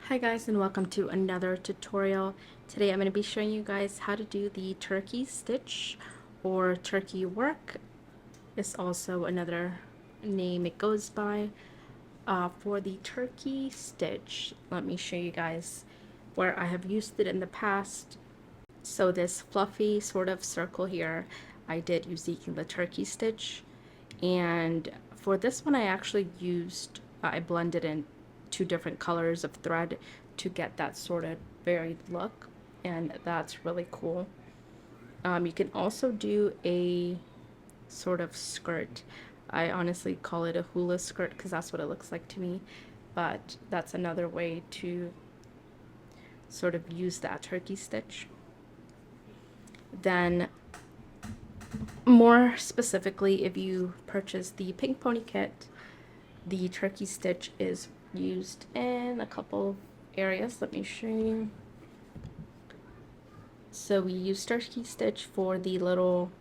Hi guys, and welcome to another tutorial. Today I'm going to be showing you guys how to do the turkey stitch or turkey work. Is also another name it goes by. For the turkey stitch, let me show you guys where I have used it in the past. So this fluffy sort of circle here, I did using the turkey stitch, and for this one I actually used, I blended in two different colors of thread to get that sort of varied look, and that's really cool. You can also do a sort of skirt. I honestly call it a hula skirt because that's what it looks like to me, but that's another way to sort of use that turkey stitch. Then more specifically, if you purchase the pink pony kit, the turkey stitch is used in a couple areas. Let me show you. So we use turkey stitch for the little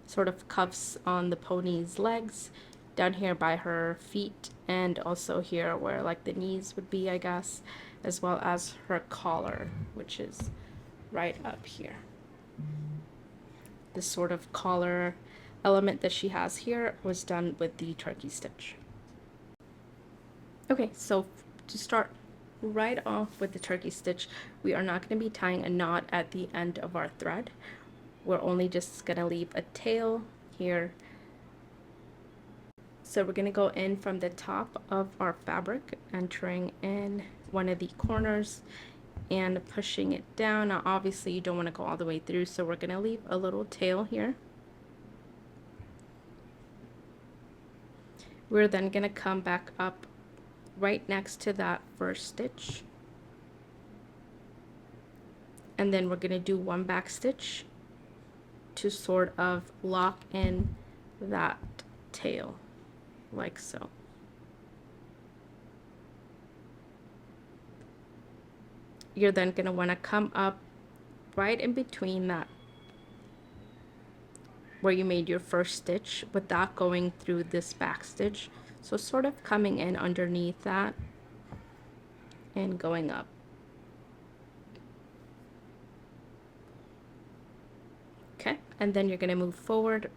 sort of cuffs on the pony's legs, down here by her feet, and also here where like the knees would be, I guess, as well as her collar, which is right up here. This sort of collar element that she has here was done with the turkey stitch. Okay, so to start right off with the turkey stitch, we are not going to be tying a knot at the end of our thread. We're only just going to leave a tail here. So we're going to go in from the top of our fabric, entering in one of the corners and pushing it down. Now obviously you don't want to go all the way through, so we're going to leave a little tail here. We're then going to come back up right next to that first stitch, and then we're going to do one back stitch to sort of lock in that tail, like so. You're then going to want to come up right in between that where you made your first stitch without going through this back stitch, so sort of coming in underneath that and going up. Okay, and then you're going to move forward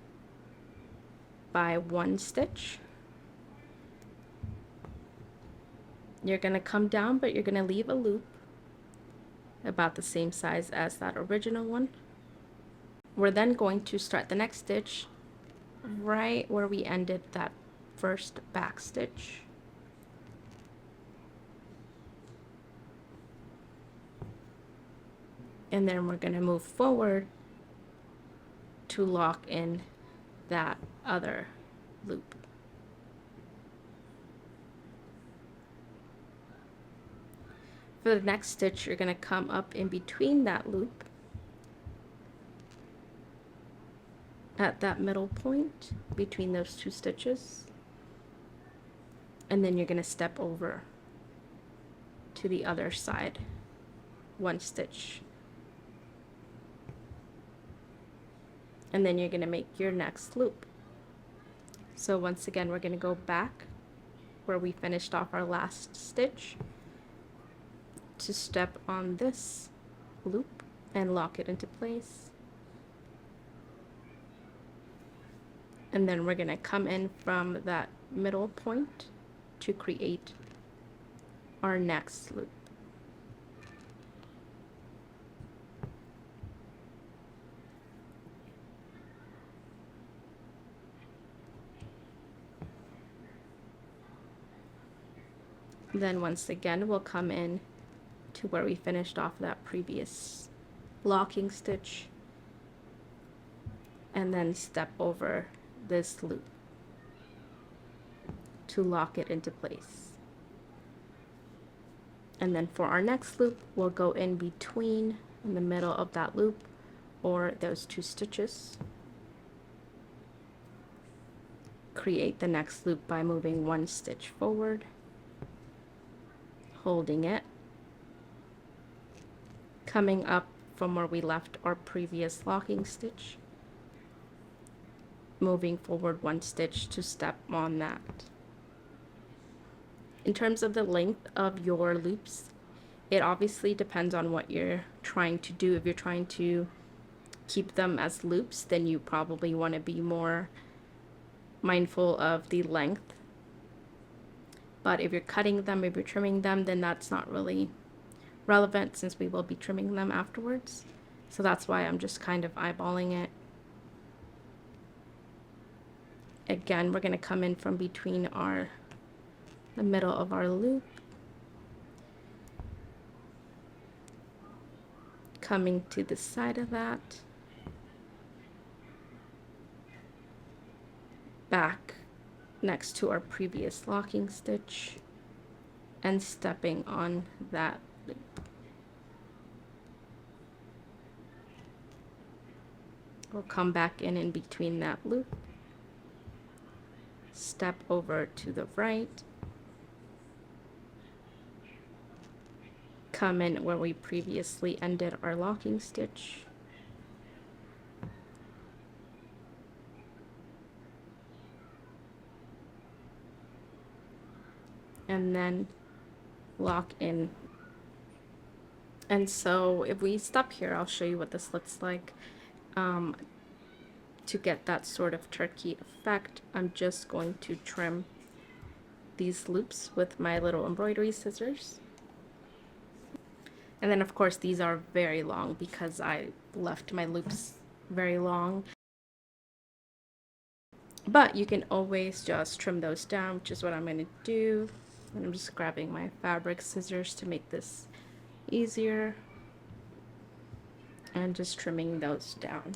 by one stitch. You're going to come down, but you're going to leave a loop about the same size as that original one. We're then going to start the next stitch right where we ended that first back stitch. And then we're going to move forward to lock in that other loop. For the next stitch, you're going to come up in between that loop at that middle point between those two stitches, and then you're going to step over to the other side one stitch, and then you're going to make your next loop. So once again, we're going to go back where we finished off our last stitch to step on this loop and lock it into place. And then we're going to come in from that middle point to create our next loop. Then once again, we'll come in to where we finished off that previous locking stitch and then step over this loop to lock it into place. And then for our next loop, we'll go in between in the middle of that loop or those two stitches. Create the next loop by moving one stitch forward, holding it, coming up from where we left our previous locking stitch, moving forward one stitch to step on that. In terms of the length of your loops, It obviously depends on what you're trying to do. If you're trying to keep them as loops, then you probably want to be more mindful of the length. But if you're cutting them, if you're trimming them, then that's not really relevant since we will be trimming them afterwards. So that's why I'm just kind of eyeballing it. Again, we're going to come in from between the middle of our loop, coming to the side of that, back next to our previous locking stitch, and stepping on that loop. We'll come back in between that loop, step over to the right, come in where we previously ended our locking stitch, and then lock in. And so if we stop here, I'll show you what this looks like. To get that sort of turkey effect, I'm just going to trim these loops with my little embroidery scissors. And then of course these are very long because I left my loops very long. But you can always just trim those down, which is what I'm going to do. And I'm just grabbing my fabric scissors to make this easier. And just trimming those down.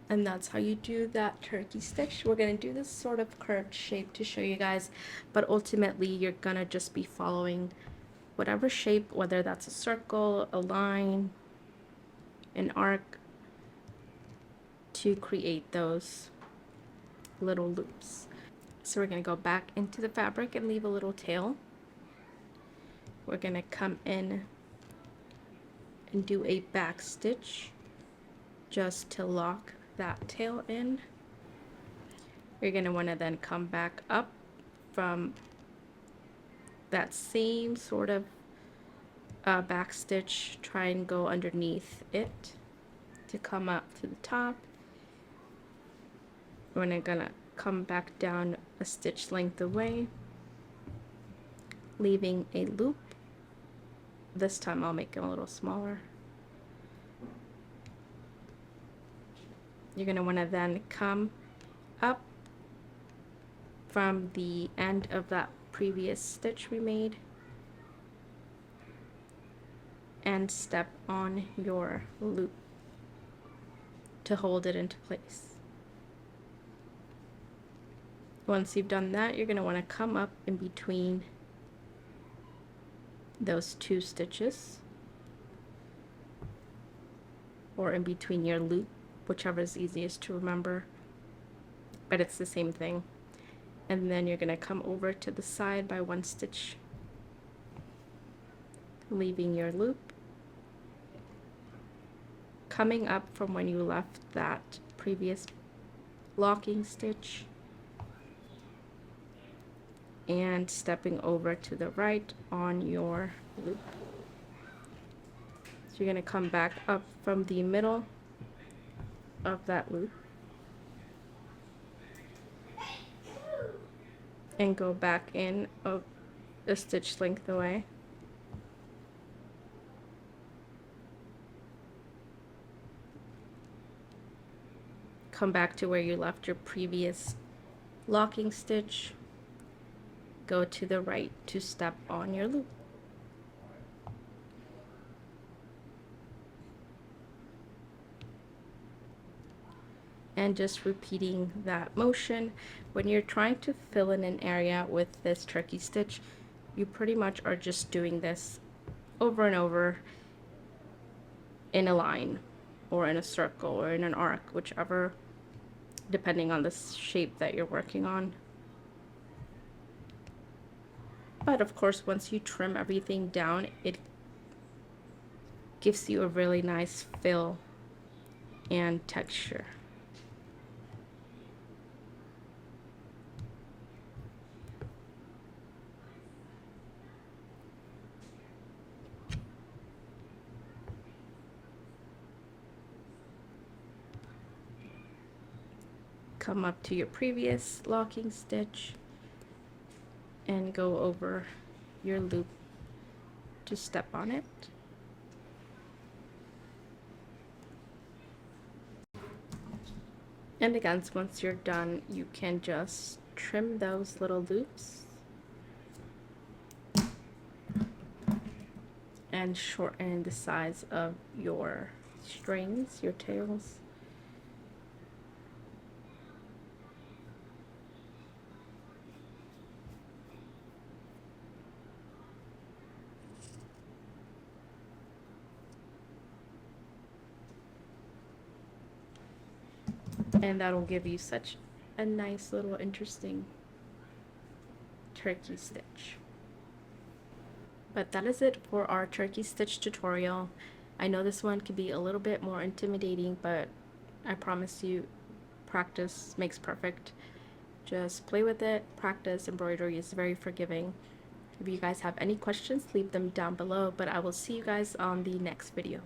And that's how you do that turkey stitch. We're going to do this sort of curved shape to show you guys, but ultimately you're going to just be following whatever shape, whether that's a circle, a line, an arc, to create those little loops. So we're going to go back into the fabric and leave a little tail. We're going to come in and do a back stitch just to lock that tail in. You're going to want to then come back up from that same sort of back stitch, try and go underneath it to come up to the top. We're gonna come back down a stitch length away, leaving a loop. This time I'll make it a little smaller. You're going to want to then come up from the end of that previous stitch we made and step on your loop to hold it into place. Once you've done that, you're going to want to come up in between those two stitches, or in between your loop, whichever is easiest to remember, but it's the same thing. And then you're going to come over to the side by one stitch, leaving your loop, coming up from when you left that previous locking stitch, and stepping over to the right on your loop. So you're going to come back up from the middle of that loop and go back in a stitch length away. Come back to where you left your previous locking stitch, go to the right to step on your loop. And just repeating that motion. When you're trying to fill in an area with this turkey stitch, you pretty much are just doing this over and over in a line or in a circle or in an arc, whichever, depending on the shape that you're working on. But of course, once you trim everything down, it gives you a really nice fill and texture. come up to your previous locking stitch and go over your loop to step on it. And again, once you're done, you can just trim those little loops and shorten the size of your strings, your tails. And that'll give you such a nice little interesting turkey stitch. But that is it for our turkey stitch tutorial. I know this one could be a little bit more intimidating, but I promise you, practice makes perfect. Just play with it, practice. Embroidery is very forgiving. If you guys have any questions, leave them down below, but I will see you guys on the next video.